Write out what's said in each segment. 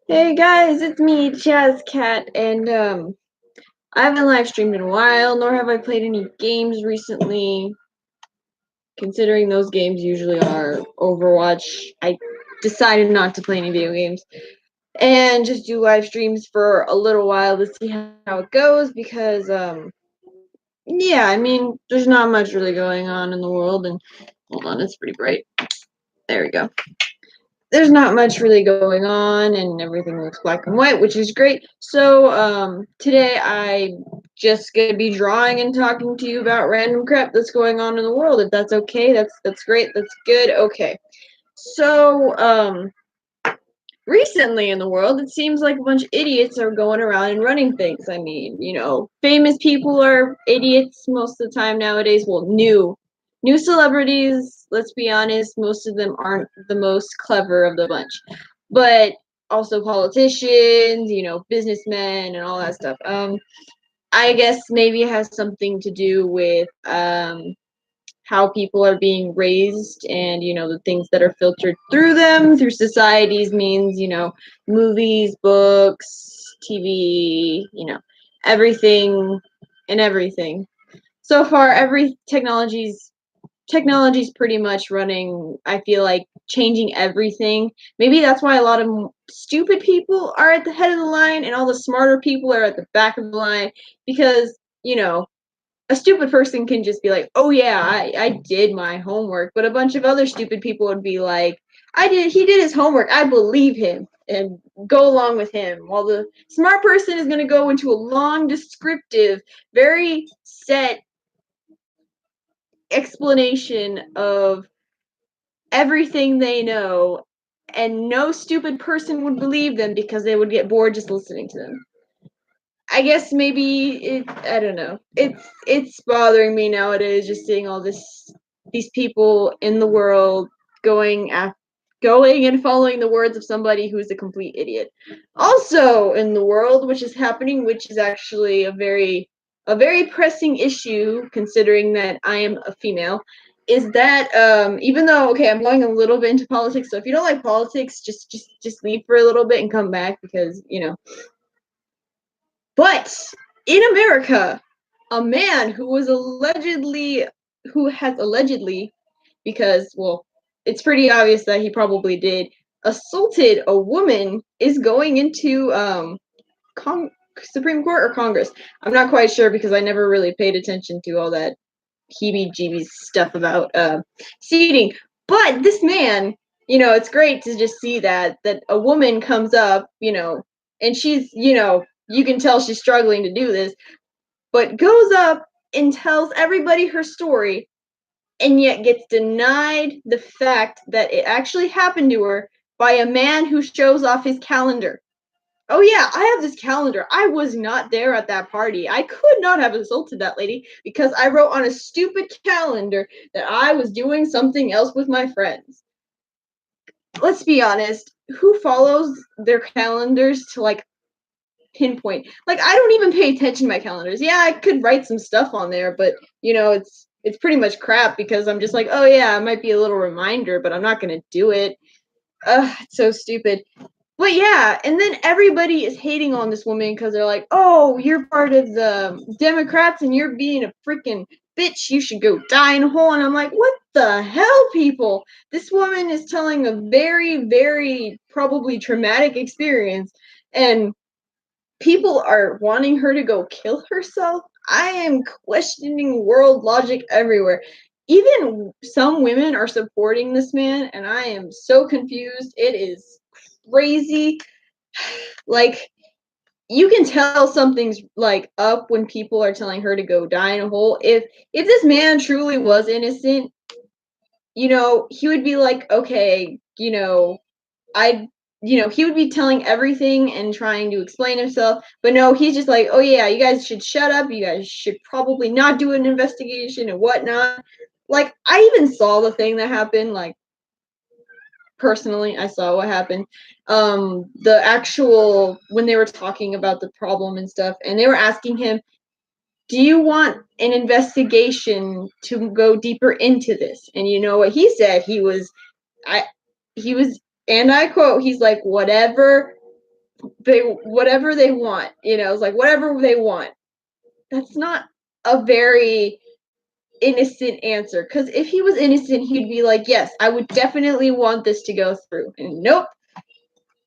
Hey guys, it's me, Chaz Cat, and I haven't live streamed in a while, nor have I played any games recently. Considering those games usually are Overwatch, I decided not to play any video games and just do live streams for a little while to see how it goes because yeah, I mean, there's not much really going on in the world, and hold on, it's pretty bright. There we go. There's not much really going on and everything looks black and white, which is great. So today I'm just gonna be drawing and talking to you about random crap that's going on in the world. If that's okay, that's great, that's good. Okay. So recently in the world, it seems like a bunch of idiots are going around and running things. I mean, famous people are idiots most of the time nowadays. Well, new celebrities, let's be honest, most of them aren't the most clever of the bunch. But also politicians, businessmen and all that stuff. I guess maybe it has something to do with how people are being raised and the things that are filtered through them through societies means movies, books, TV, everything and everything. So far every technology's pretty much running, I feel like, changing everything. Maybe that's why a lot of stupid people are at the head of the line and all the smarter people are at the back of the line because a stupid person can just be like, oh yeah, I did my homework, but a bunch of other stupid people would be like, he did his homework, I believe him, and go along with him, while the smart person is going to go into a long, descriptive, very set explanation of everything they know, and no stupid person would believe them because they would get bored just listening to them. I guess maybe I don't know. It's bothering me nowadays just seeing all these people in the world going going and following the words of somebody who's a complete idiot. Also in the world, which is happening, which is actually a very pressing issue considering that I am a female, is that even though, okay, I'm going a little bit into politics, so if you don't like politics, just leave for a little bit and come back because but in America, a man who has allegedly, because, well, it's pretty obvious that he probably did, assaulted a woman, is going into Supreme Court or Congress. I'm not quite sure because I never really paid attention to all that heebie-jeebies stuff about seating. But this man, it's great to just see that a woman comes up, and she's, you can tell she's struggling to do this, but goes up and tells everybody her story, and yet gets denied the fact that it actually happened to her by a man who shows off his calendar. Oh yeah, I have this calendar. I was not there at that party. I could not have assaulted that lady because I wrote on a stupid calendar that I was doing something else with my friends. Let's be honest, who follows their calendars to pinpoint? Like, I don't even pay attention to my calendars. Yeah, I could write some stuff on there, but it's pretty much crap because I'm just like, oh yeah, it might be a little reminder, but I'm not gonna do it. Ugh, it's so stupid. But yeah, and then everybody is hating on this woman because they're like, oh, you're part of the Democrats and you're being a freaking bitch. You should go die in a hole. And I'm like, what the hell, people? This woman is telling a very, very probably traumatic experience, and people are wanting her to go kill herself. I am questioning world logic everywhere. Even some women are supporting this man, and I am so confused. It is crazy. Like, you can tell something's like up when people are telling her to go die in a hole. If this man truly was innocent, he would be like, okay, I he would be telling everything and trying to explain himself, but no, he's just like, oh yeah, you guys should shut up, you guys should probably not do an investigation and whatnot. Like, I even saw the thing that happened, like, personally, I saw what happened. The actual, when they were talking about the problem and stuff, and they were asking him, do you want an investigation to go deeper into this? And you know what he said? I he was, and I quote, he's like, whatever they want, it's like whatever they want. That's not a very innocent answer, because if he was innocent, he'd be like, yes, I would definitely want this to go through. And nope.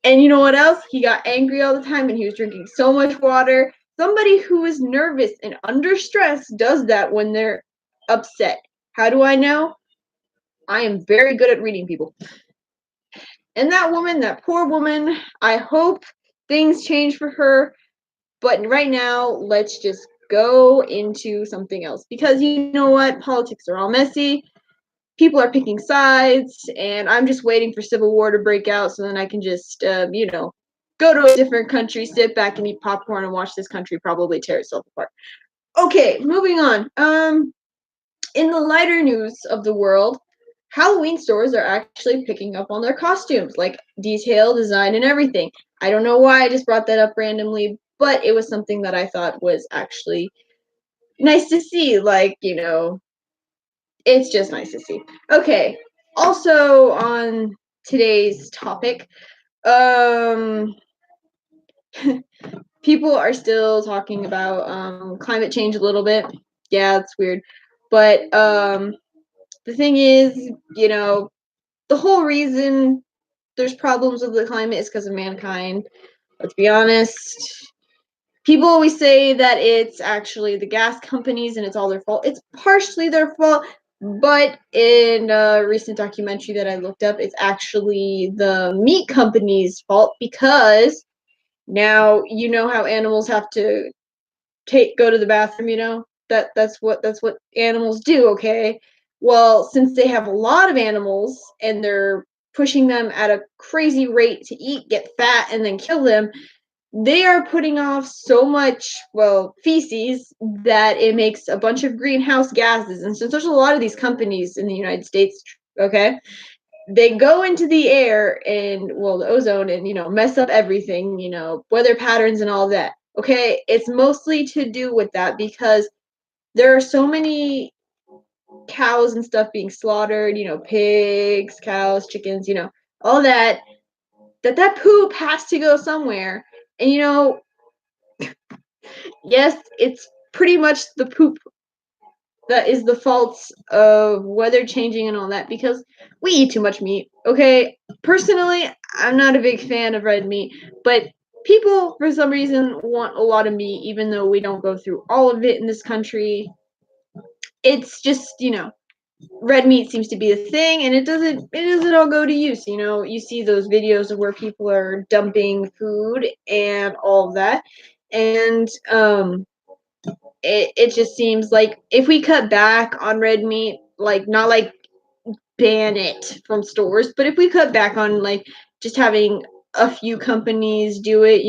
And you know what else? He got angry all the time and he was drinking so much water. Somebody who is nervous and under stress does that when they're upset. How do I know? I am very good at reading people. And that woman, that poor woman, I hope things change for her. But right now, let's just go into something else, because you know what? Politics are all messy. People are picking sides, and I'm just waiting for civil war to break out so then I can just, go to a different country, sit back and eat popcorn and watch this country probably tear itself apart. Okay, moving on. In the lighter news of the world, Halloween stores are actually picking up on their costumes, like detail, design, and everything. I don't know why I just brought that up randomly, but it was something that I thought was actually nice to see. Like, it's just nice to see. Okay, also on today's topic, um, people are still talking about climate change a little bit. Yeah, it's weird. But the thing is, the whole reason there's problems with the climate is because of mankind. Let's be honest. People always say that it's actually the gas companies and it's all their fault. It's partially their fault, but in a recent documentary that I looked up, it's actually the meat companies' fault, because now you know how animals have to go to the bathroom, that's what animals do, okay? Well, since they have a lot of animals and they're pushing them at a crazy rate to eat, get fat, and then kill them, they are putting off so much, well, feces, that it makes a bunch of greenhouse gases. And since there's a lot of these companies in the United States, okay, they go into the air and, well, the ozone, and mess up everything, weather patterns and all that. Okay, it's mostly to do with that, because there are so many cows and stuff being slaughtered, pigs, cows, chickens, all that poop has to go somewhere. And yes, it's pretty much the poop that is the fault of weather changing and all that, because we eat too much meat. Okay, personally, I'm not a big fan of red meat, but people for some reason want a lot of meat, even though we don't go through all of it in this country. It's just, red meat seems to be the thing, and it doesn't all go to use. You see those videos of where people are dumping food and all of that, and it just seems like if we cut back on red meat, like not like ban it from stores, but if we cut back on like just having a few companies do it,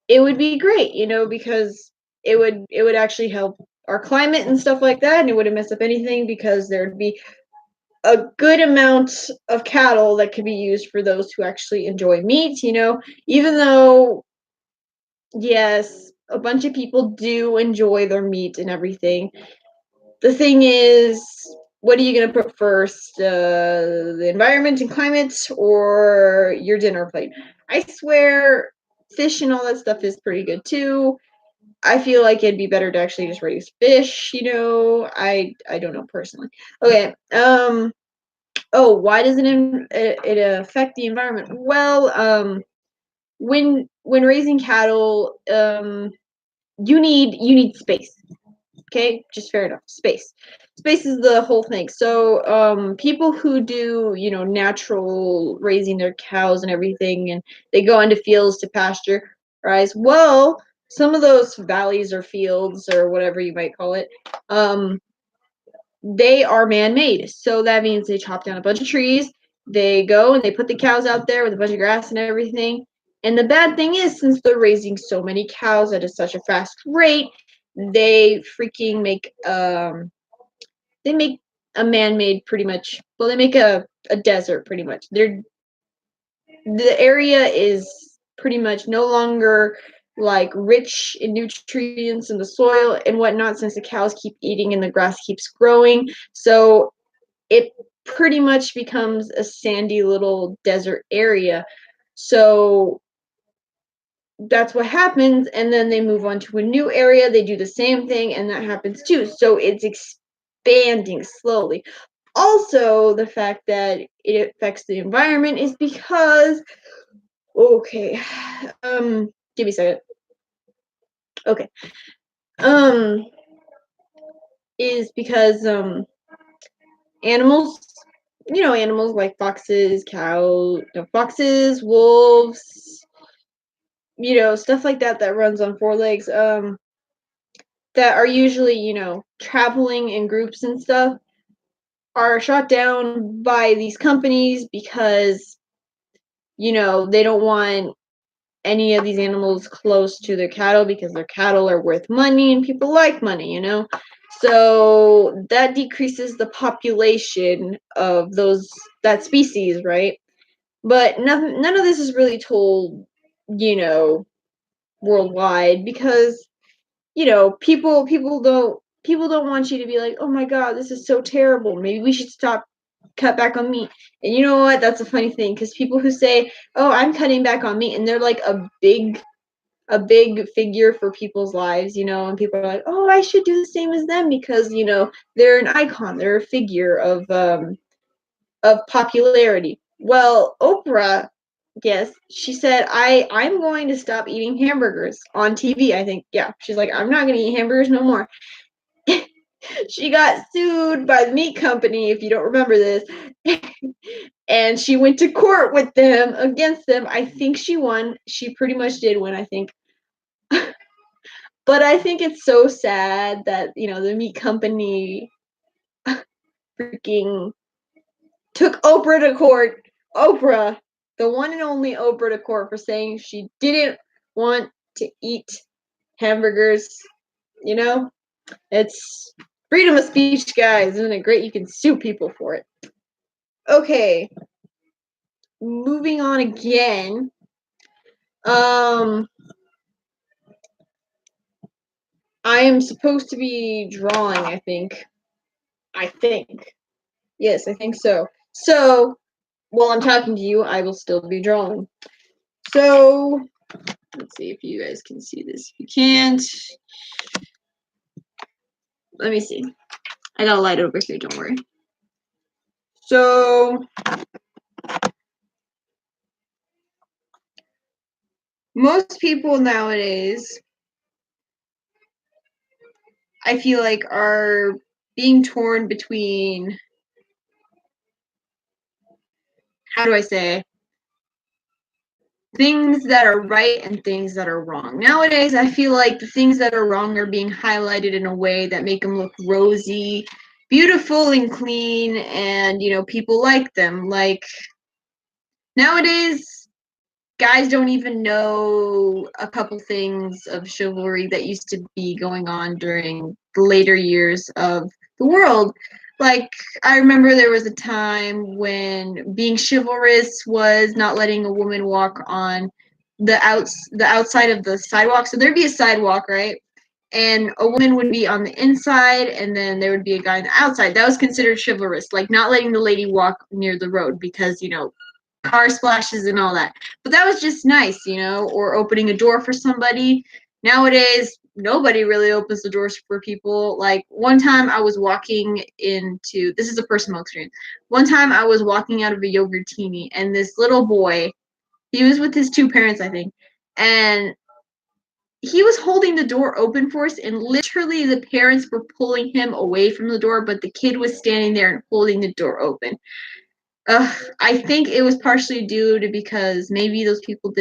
it would be great, because it would actually help our climate and stuff like that, and it wouldn't mess up anything, because there'd be a good amount of cattle that could be used for those who actually enjoy meat, even though, yes, a bunch of people do enjoy their meat and everything. The thing is, what are you going to put first? The environment and climate, or your dinner plate? I swear, fish and all that stuff is pretty good too. I feel like it'd be better to actually just raise fish, I don't know personally. Okay. Oh, why doesn't it affect the environment? Well, when raising cattle, you need space. Okay, just fair enough. Space is the whole thing. So people who do natural raising their cows and everything, and they go into fields to pasteurize, well, some of those valleys or fields or whatever you might call it, they are man-made. So that means they chop down a bunch of trees, they go and they put the cows out there with a bunch of grass and everything. And the bad thing is, since they're raising so many cows at such a fast rate, they freaking make a man-made, pretty much, well, they make a desert, pretty much. The area is pretty much no longer like rich in nutrients in the soil and whatnot, since the cows keep eating and the grass keeps growing. So it pretty much becomes a sandy little desert area. So that's what happens, and then they move on to a new area, they do the same thing, and that happens too. So it's expanding slowly. Also, the fact that it affects the environment is because, okay, give me a second. Okay, is because animals, animals like foxes, cows, foxes, wolves, stuff like that that runs on four legs, that are usually, traveling in groups and stuff, are shot down by these companies because, they don't want any of these animals close to their cattle because their cattle are worth money and people like money. So that decreases the population of that species, right? But none of this is really told, you know, worldwide because, people don't want you to be like, oh my god, this is so terrible. Maybe we should cut back on meat. And you know what? That's a funny thing because people who say, oh, I'm cutting back on meat, and they're like a big figure for people's lives, and people are like, oh, I should do the same as them because, they're an icon, they're a figure of popularity. Well, Oprah, yes, she said, I'm going to stop eating hamburgers on TV, I think. Yeah, she's like, I'm not going to eat hamburgers no more. She got sued by the meat company, if you don't remember this. And she went to court with them, against them. I think she won. She pretty much did win, I think. But I think it's so sad that, the meat company freaking took Oprah to court. Oprah, the one and only Oprah, to court for saying she didn't want to eat hamburgers. It's freedom of speech, guys. Isn't it great? You can sue people for it. Okay, moving on again. I am supposed to be drawing, I think. Yes, I think so. So, while I'm talking to you, I will still be drawing. So, let's see if you guys can see this. If you can't, let me see. I got a light over here, don't worry. So, most people nowadays, I feel like, are being torn between, how do I say, things that are right and things that are wrong. Nowadays, I feel like the things that are wrong are being highlighted in a way that make them look rosy, beautiful, and clean, and, people like them. Like, nowadays, guys don't even know a couple things of chivalry that used to be going on during the later years of the world. Like, I remember there was a time when being chivalrous was not letting a woman walk on the outside of the sidewalk. So there'd be a sidewalk, right? And a woman would be on the inside, and then there would be a guy on the outside. That was considered chivalrous, like not letting the lady walk near the road because, car splashes and all that. But that was just nice, or opening a door for somebody. Nowadays, nobody really opens the doors for people. Like, one time I was walking into, this is a personal experience. One time I was walking out of a Yogurtini, and this little boy, he was with his two parents, I think, and he was holding the door open for us, and literally the parents were pulling him away from the door, but the kid was standing there and holding the door open. I think it was partially due to because maybe those people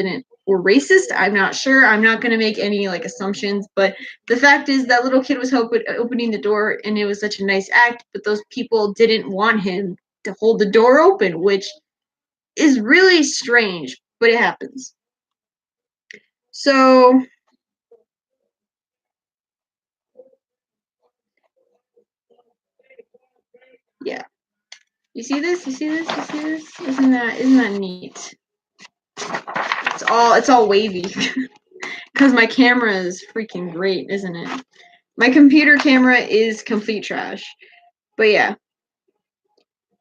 were racist. I'm not sure. I'm not going to make any assumptions, but the fact is that little kid was opening the door, and it was such a nice act, but those people didn't want him to hold the door open, which is really strange, but it happens. So, yeah. You see this? You see this? You see this? Isn't that neat? It's all wavy. Because my camera is freaking great, isn't it? My computer camera is complete trash. But yeah.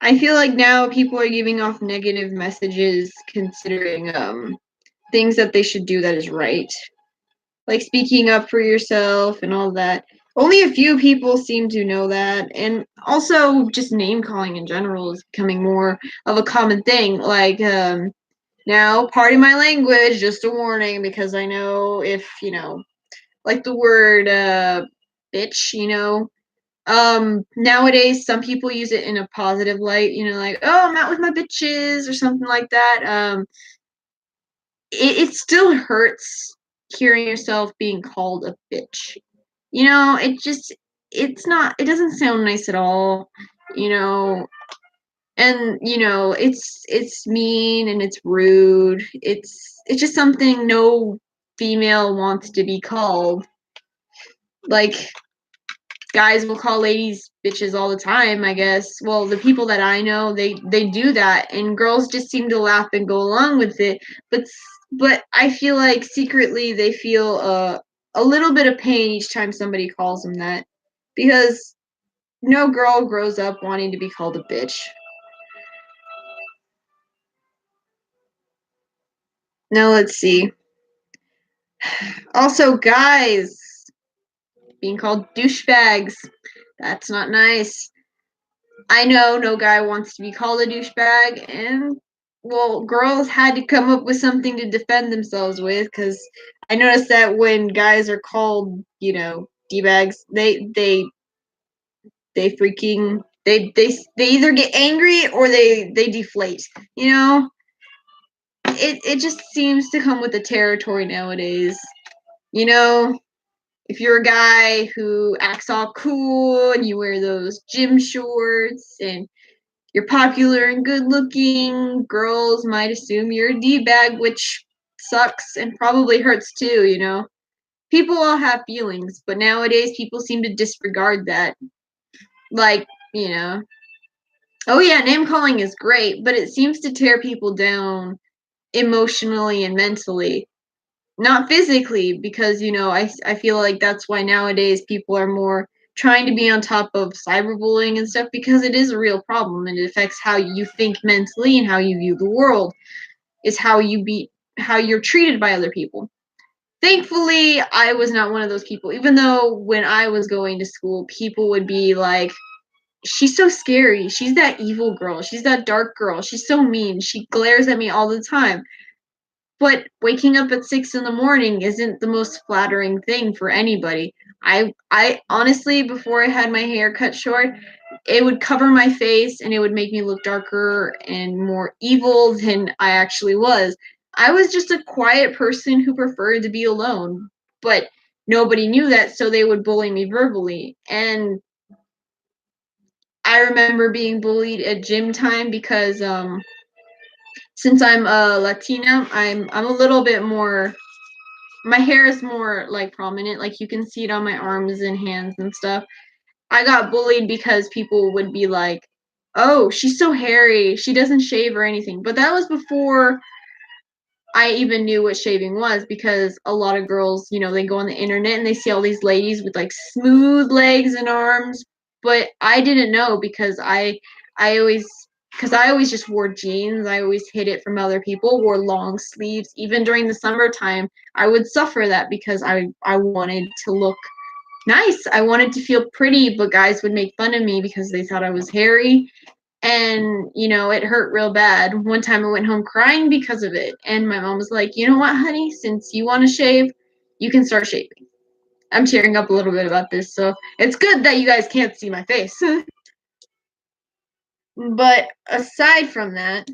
I feel like now people are giving off negative messages considering things that they should do that is right. Like speaking up for yourself and all that. Only a few people seem to know that, and also just name calling in general is becoming more of a common thing. Like now, pardon my language, just a warning because I know if like the word bitch, nowadays some people use it in a positive light, like, oh, I'm out with my bitches or something like that. It still hurts hearing yourself being called a bitch. It doesn't sound nice at all, you know, and it's mean and it's rude. It's just something no female wants to be called. Like guys will call ladies bitches all the time, I guess. Well, the people that I know, they do that, and girls just seem to laugh and go along with it. But I feel like secretly they feel a little bit of pain each time somebody calls them that, because no girl grows up wanting to be called a bitch. Now let's see. Also, guys being called douchebags. That's not nice. I know no guy wants to be called a douchebag, and well, girls had to come up with something to defend themselves with, because I noticed that when guys are called, d-bags, they freaking they either get angry or they deflate. You know, it just seems to come with the territory nowadays. You know, if you're a guy who acts all cool and you wear those gym shorts and you're popular and good looking, girls might assume you're a D-bag, which sucks and probably hurts too. People all have feelings, but nowadays people seem to disregard that. Like, you know, oh yeah, name calling is great, but it seems to tear people down emotionally and mentally. Not physically, because I feel like that's why nowadays people are more trying to be on top of cyberbullying and stuff, because it is a real problem and it affects how you think mentally and how you view the world. Is how you're treated by other people. Thankfully, I was not one of those people, even though when I was going to school people would be like, she's so scary, she's that evil girl, she's that dark girl, she's so mean, she glares at me all the time. But waking up at 6 in the morning isn't the most flattering thing for anybody. I honestly, before I had my hair cut short, it would cover my face and it would make me look darker and more evil than I actually was. I was just a quiet person who preferred to be alone, but nobody knew that, so they would bully me verbally. And I remember being bullied at gym time because since I'm a Latina, I'm a little bit more, my hair is more like prominent, like you can see it on my arms and hands and stuff. I got bullied because people would be like, oh, she's so hairy, she doesn't shave or anything. But that was before I even knew what shaving was, because a lot of girls, they go on the internet and they see all these ladies with like smooth legs and arms. But I didn't know, because I always I always just wore jeans. I always hid it from other people, wore long sleeves. Even during the summertime, I would suffer that because I wanted to look nice. I wanted to feel pretty, but guys would make fun of me because they thought I was hairy. And, it hurt real bad. One time I went home crying because of it. And my mom was like, you know what, honey? Since you want to shave, you can start shaving. I'm tearing up a little bit about this, so it's good that you guys can't see my face. But aside from that,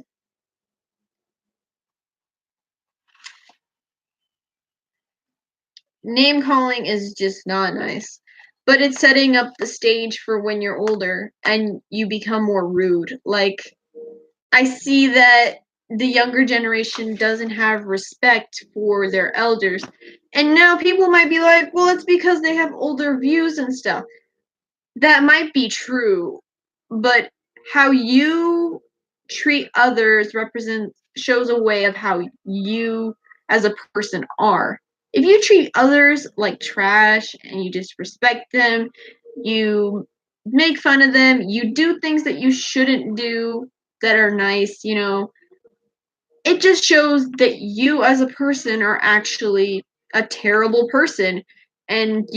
name calling is just not nice. But it's setting up the stage for when you're older and you become more rude. Like, I see that the younger generation doesn't have respect for their elders. And now people might be like, well, it's because they have older views and stuff. That might be true, but how you treat others represents shows a way of how you as a person are. If you treat others like trash and you disrespect them, you make fun of them, you do things that you shouldn't do that are nice, it just shows that you as a person are actually a terrible person. And,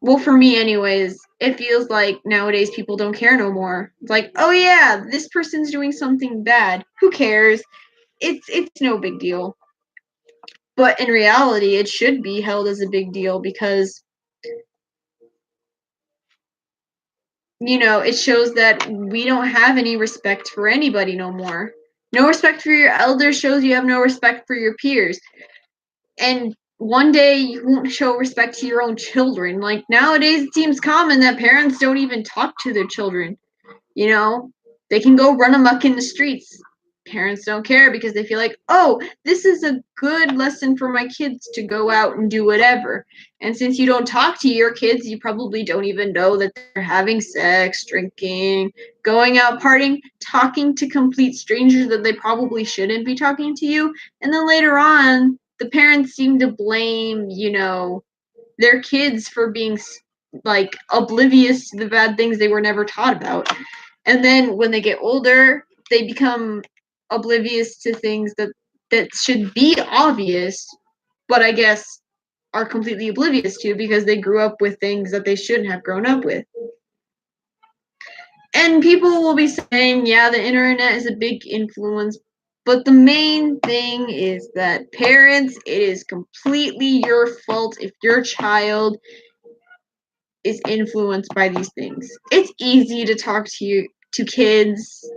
well, for me anyways, it feels like nowadays people don't care no more. It's like, oh yeah, this person's doing something bad. Who cares? It's no big deal. But in reality, it should be held as a big deal because it shows that we don't have any respect for anybody no more. No respect for your elders shows you have no respect for your peers. And one day you won't show respect to your own children. Like nowadays, it seems common that parents don't even talk to their children. You know, they can go run amok in the streets. Parents don't care because they feel like, oh, this is a good lesson for my kids to go out and do whatever. And since you don't talk to your kids, you probably don't even know that they're having sex, drinking, going out partying, talking to complete strangers that they probably shouldn't be talking to you. And then later on, the parents seem to blame, their kids for being like oblivious to the bad things they were never taught about. And then when they get older, they become oblivious to things that should be obvious, but I guess are completely oblivious to because they grew up with things that they shouldn't have grown up with. And people will be saying, yeah, the internet is a big influence, but the main thing is that parents, it is completely your fault if your child is influenced by these things. It's easy to talk to kids.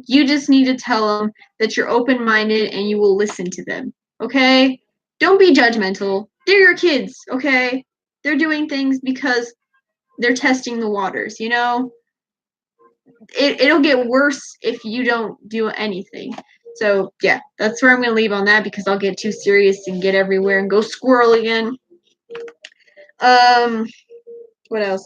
You just need to tell them that you're open-minded and you will listen to them. Okay? Don't be judgmental. They're your kids, okay? They're doing things because they're testing the waters, It'll get worse if you don't do anything. So, yeah, that's where I'm going to leave on that because I'll get too serious and get everywhere and go squirrel again. Um, what else?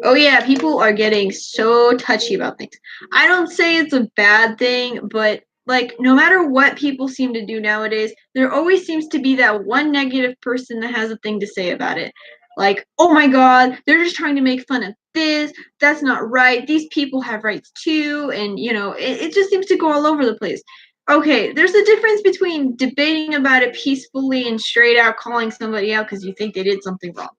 Oh yeah, people are getting so touchy about things. I don't say it's a bad thing, but like no matter what people seem to do nowadays, there always seems to be that one negative person that has a thing to say about it. Like, oh my god, they're just trying to make fun of this. That's not right. These people have rights too. And, it just seems to go all over the place. Okay, there's a difference between debating about it peacefully and straight out calling somebody out because you think they did something wrong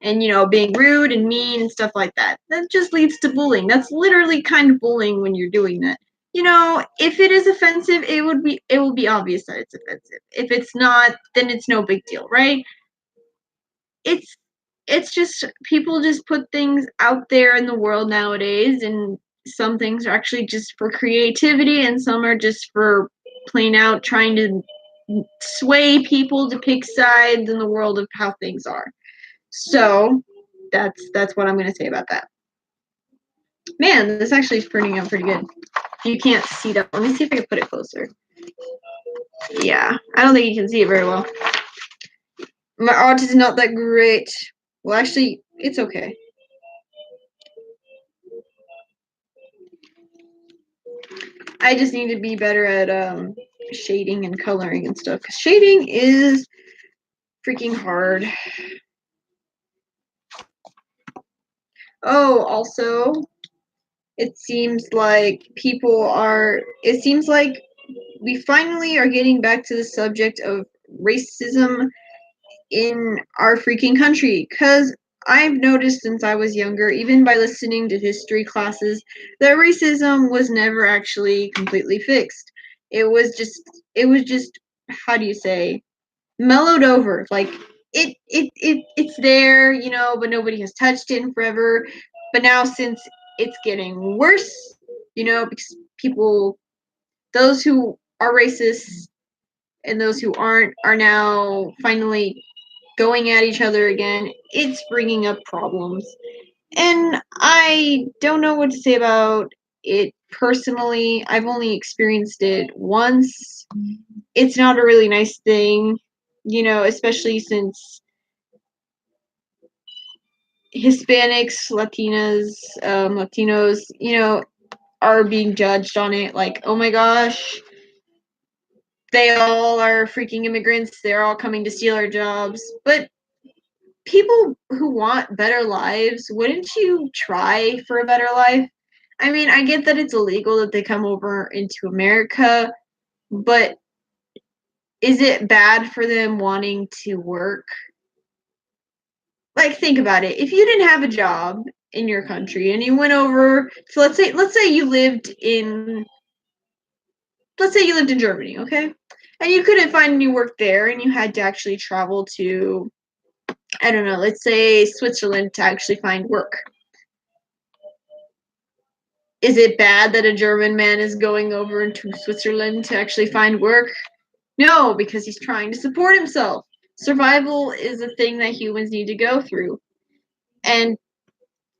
and being rude and mean and stuff like that. That just leads to bullying. That's literally kind of bullying when you're doing that. If it is offensive, it will be obvious that it's offensive. If it's not, then it's no big deal, right? It's it's just people just put things out there in the world nowadays, and some things are actually just for creativity and some are just for plain out trying to sway people to pick sides in the world of how things are. So that's what I'm going to say about that. Man, this actually is turning out pretty good. You can't see that. Let me see if I can put it closer. Yeah, I don't think you can see it very well. My art is not that great. Well, actually, it's okay. I just need to be better at shading and coloring and stuff. Cause shading is freaking hard. Oh, also, it seems like we finally are getting back to the subject of racism in our freaking country. Because I've noticed since I was younger, even by listening to history classes, that racism was never actually completely fixed. It was just, how do you say, mellowed over. Like it's there, but nobody has touched it in forever. But now since it's getting worse, because those who are racist and those who aren't are now finally going at each other again, it's bringing up problems. And I don't know what to say about it personally. I've only experienced it once. It's not a really nice thing, especially since Hispanics, Latinos, are being judged on it. Like, oh my gosh, they all are freaking immigrants. They're all coming to steal our jobs. But people who want better lives, wouldn't you try for a better life? I mean, I get that it's illegal that they come over into America, but is it bad for them wanting to work? Like, think about it. If you didn't have a job in your country and you went over, so let's say you lived in Germany, okay? And you couldn't find any work there and you had to actually travel to, I don't know, let's say Switzerland to actually find work. Is it bad that a German man is going over into Switzerland to actually find work? No, because he's trying to support himself. Survival is a thing that humans need to go through. And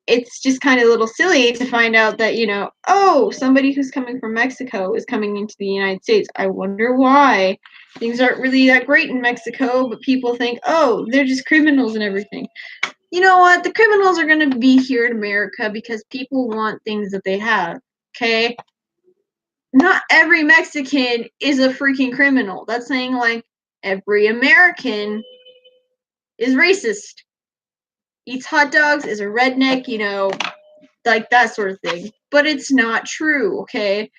it's just kind of a little silly to find out that, oh, somebody who's coming from Mexico is coming into the United States. I wonder why. Things aren't really that great in Mexico, but people think, oh, they're just criminals and everything. You know what? The criminals are going to be here in America because people want things that they have, okay? Not every Mexican is a freaking criminal. That's saying, like, every American is racist, eats hot dogs, is a redneck, like that sort of thing. But it's not true, okay?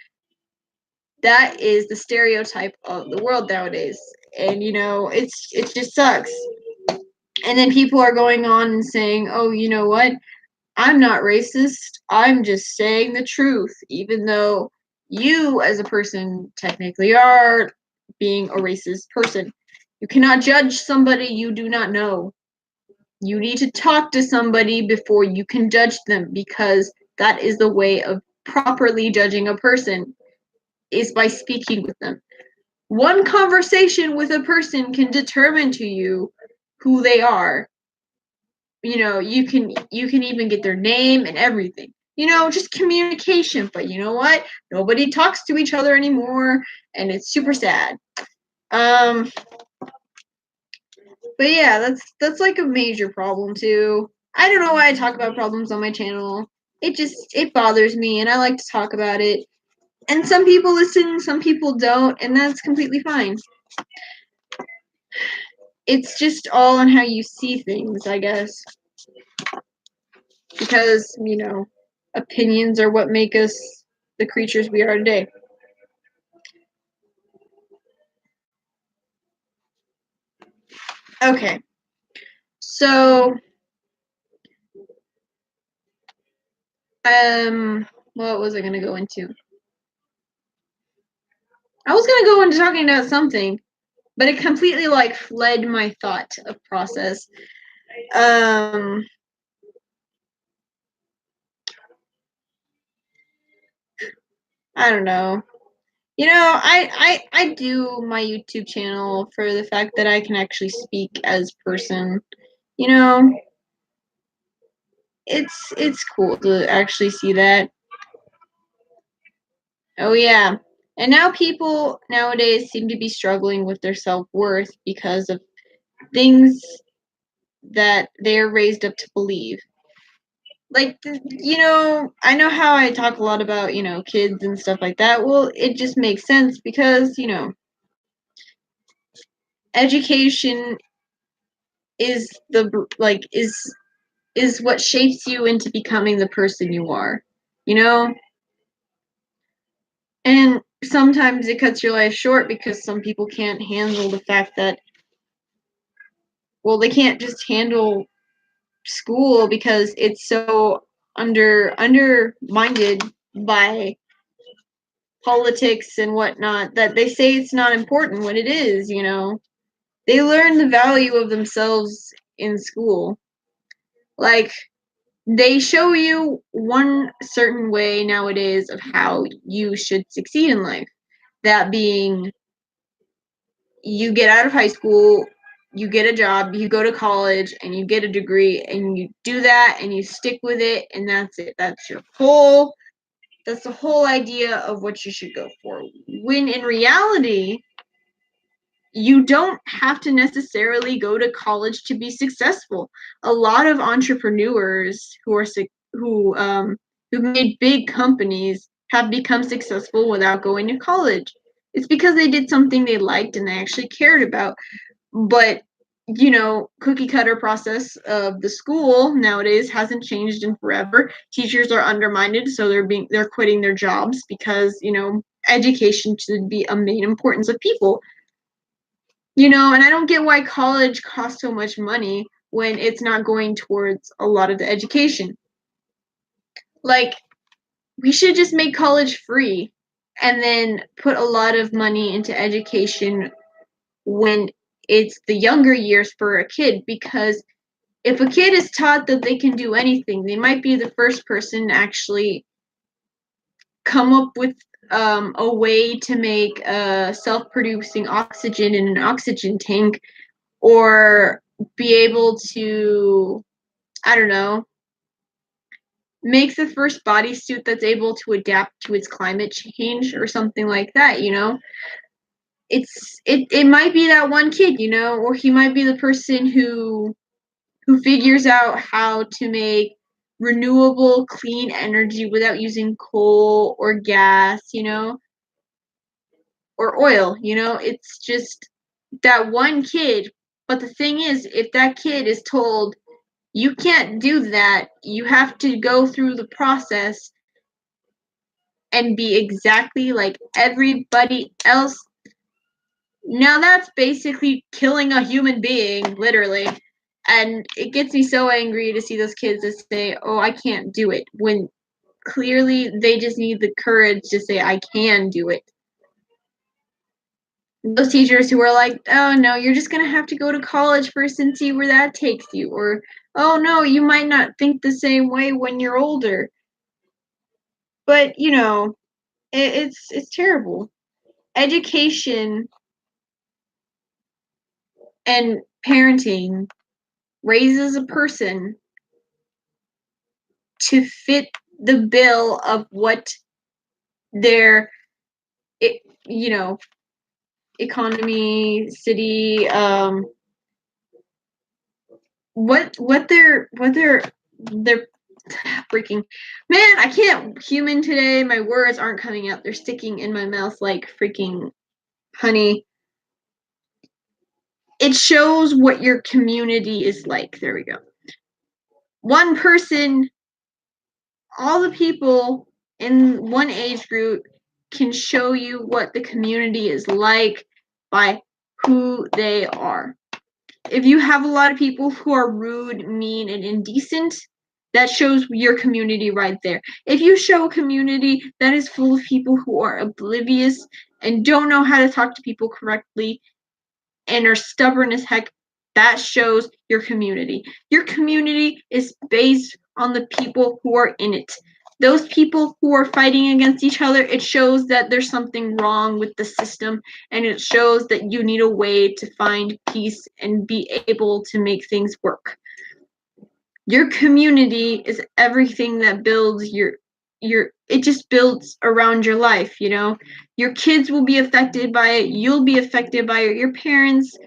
That is the stereotype of the world nowadays. And it just sucks. And then people are going on and saying, "Oh, you know what? I'm not racist. I'm just saying the truth," even though you as a person technically are being a racist person. You cannot judge somebody you do not know. You need to talk to somebody before you can judge them, because that is the way of properly judging a person, is by speaking with them. One conversation with a person can determine to you who they are. You can even get their name and everything. Just communication. But you know what? Nobody talks to each other anymore, and it's super sad. Um, but yeah, that's like a major problem too. I don't know why I talk about problems on my channel. It bothers me, and I like to talk about it. And some people listen, some people don't, and that's completely fine. It's just all on how you see things, I guess. Because, opinions are what make us the creatures we are today. Okay. So, what was I gonna go into? I was gonna go into talking about something, but it completely fled my thought of process. Um, I don't know. I do my YouTube channel for the fact that I can actually speak as person. You know, it's cool to actually see that. Oh yeah. And now people nowadays seem to be struggling with their self-worth because of things that they're raised up to believe. Like, I know how I talk a lot about, kids and stuff like that. Well, it just makes sense because, education is the like is what shapes you into becoming the person you are. You know? And sometimes it cuts your life short because some people can't handle the fact that, well, they can't just handle school because it's so undermined by politics and whatnot, that they say it's not important when it is. They learn the value of themselves in school. Like, they show you one certain way nowadays of how you should succeed in life. That being, you get out of high school, you get a job, you go to college, and you get a degree, and you do that, and you stick with it, and that's it. That's the whole idea of what you should go for. When in reality, you don't have to necessarily go to college to be successful. A lot of entrepreneurs who made big companies have become successful without going to college. It's because they did something they liked and they actually cared about. But cookie cutter process of the school nowadays hasn't changed in forever. Teachers are undermined, so they're quitting their jobs because, education should be a main importance of people. And I don't get why college costs so much money when it's not going towards a lot of the education. Like, we should just make college free and then put a lot of money into education when it's the younger years for a kid, because if a kid is taught that they can do anything, they might be the first person to actually come up with a way to make self-producing oxygen in an oxygen tank, or be able to, I don't know, make the first bodysuit that's able to adapt to its climate change or something like that. It might be that one kid, or he might be the person who figures out how to make renewable clean energy without using coal or gas, or oil. It's just that one kid. But the thing is, if that kid is told, you can't do that, you have to go through the process and be exactly like everybody else, now that's basically killing a human being, literally. And it gets me so angry to see those kids that say, oh, I can't do it, when clearly they just need the courage to say, I can do it. Those teachers who are like, oh no, you're just going to have to go to college first and see where that takes you. Or, oh no, you might not think the same way when you're older. But, it's terrible. Education and parenting raises a person to fit the bill of what their, economy, city, what they're freaking, man, I can't human today. My words aren't coming out. They're sticking in my mouth like freaking honey. It shows what your community is like. There we go. One person, all the people in one age group can show you what the community is like by who they are. If you have a lot of people who are rude, mean, and indecent, that shows your community right there. If you show a community that is full of people who are oblivious and don't know how to talk to people correctly and are stubborn as heck, that shows your community. Your community is based on the people who are in it. Those people who are fighting against each other, it shows that there's something wrong with the system, and it shows that you need a way to find peace and be able to make things work. Your community is everything that builds your it just builds around your life. Your kids will be affected by it, you'll be affected by it, your parents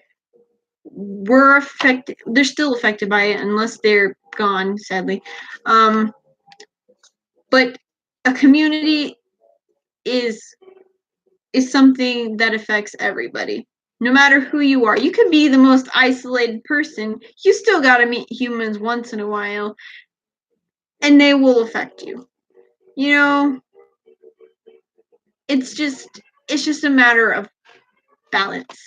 were affected, they're still affected by it unless they're gone, sadly. But a community is something that affects everybody, no matter who you are. You could be the most isolated person, you still got to meet humans once in a while, and they will affect you. It's just a matter of balance.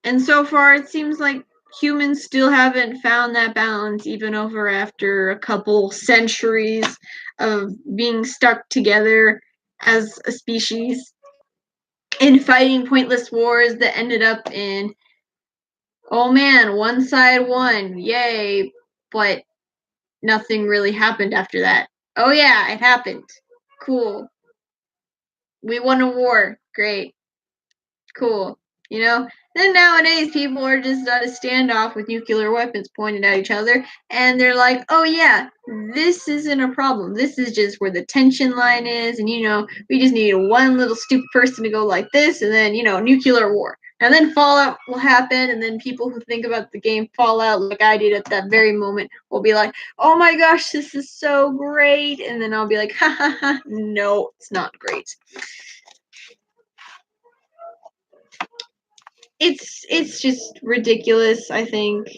And so far it seems like humans still haven't found that balance, even over after a couple centuries of being stuck together as a species and fighting pointless wars that ended up in, oh man, one side won, yay, but nothing really happened after that. Oh yeah, it happened. Cool. We won a war. Great. Cool. Then nowadays people are just at a standoff with nuclear weapons pointed at each other, and they're like, oh yeah, this isn't a problem. This is just where the tension line is, and we just need one little stupid person to go like this, and then, nuclear war. And then Fallout will happen, and then people who think about the game Fallout like I did at that very moment will be like, oh my gosh, this is so great. And then I'll be like, ha ha ha, no, it's not great. it's just ridiculous, I think.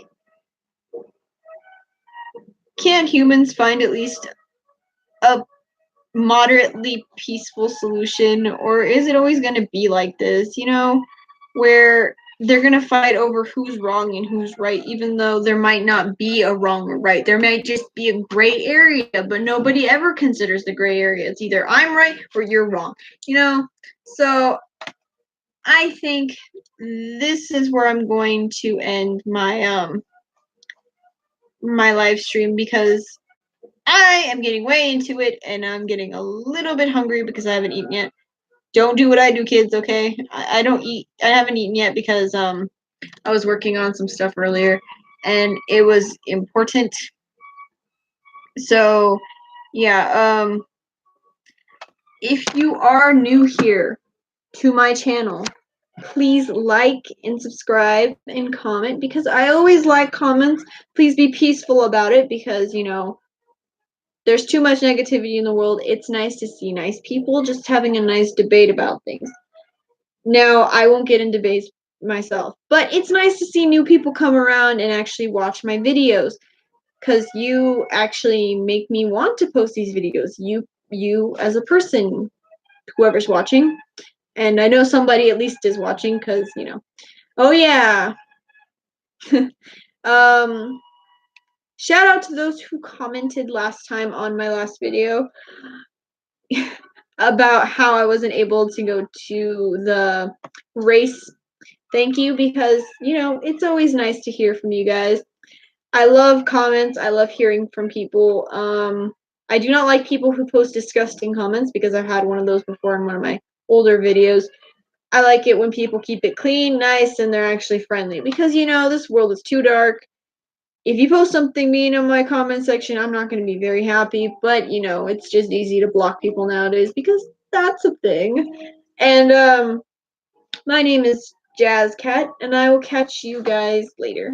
Can't humans find at least a moderately peaceful solution, or is it always going to be like this, where they're going to fight over who's wrong and who's right, even though there might not be a wrong or right. There might just be a gray area, but nobody ever considers the gray area. It's either I'm right or you're wrong, So I think this is where I'm going to end my live stream, because I am getting way into it and I'm getting a little bit hungry because I haven't eaten yet. Don't do what I do, kids, okay? I don't eat. I haven't eaten yet because I was working on some stuff earlier and it was important. So, yeah, if you are new here to my channel, please like and subscribe and comment, because I always like comments. Please be peaceful about it, because there's too much negativity in the world. It's nice to see nice people just having a nice debate about things. Now, I won't get in debates myself, but it's nice to see new people come around and actually watch my videos, because you actually make me want to post these videos. You as a person, whoever's watching, and I know somebody at least is watching, because oh yeah. um Shout out to those who commented last time on my last video about how I wasn't able to go to the race. Thank you, because it's always nice to hear from you guys. I love comments. I love hearing from people. I do not like people who post disgusting comments, because I've had one of those before in one of my older videos. I like it when people keep it clean, nice, and they're actually friendly, because this world is too dark. If you post something mean in my comment section, I'm not going to be very happy, but it's just easy to block people nowadays, because that's a thing. And my name is Jazz Cat, and I will catch you guys later.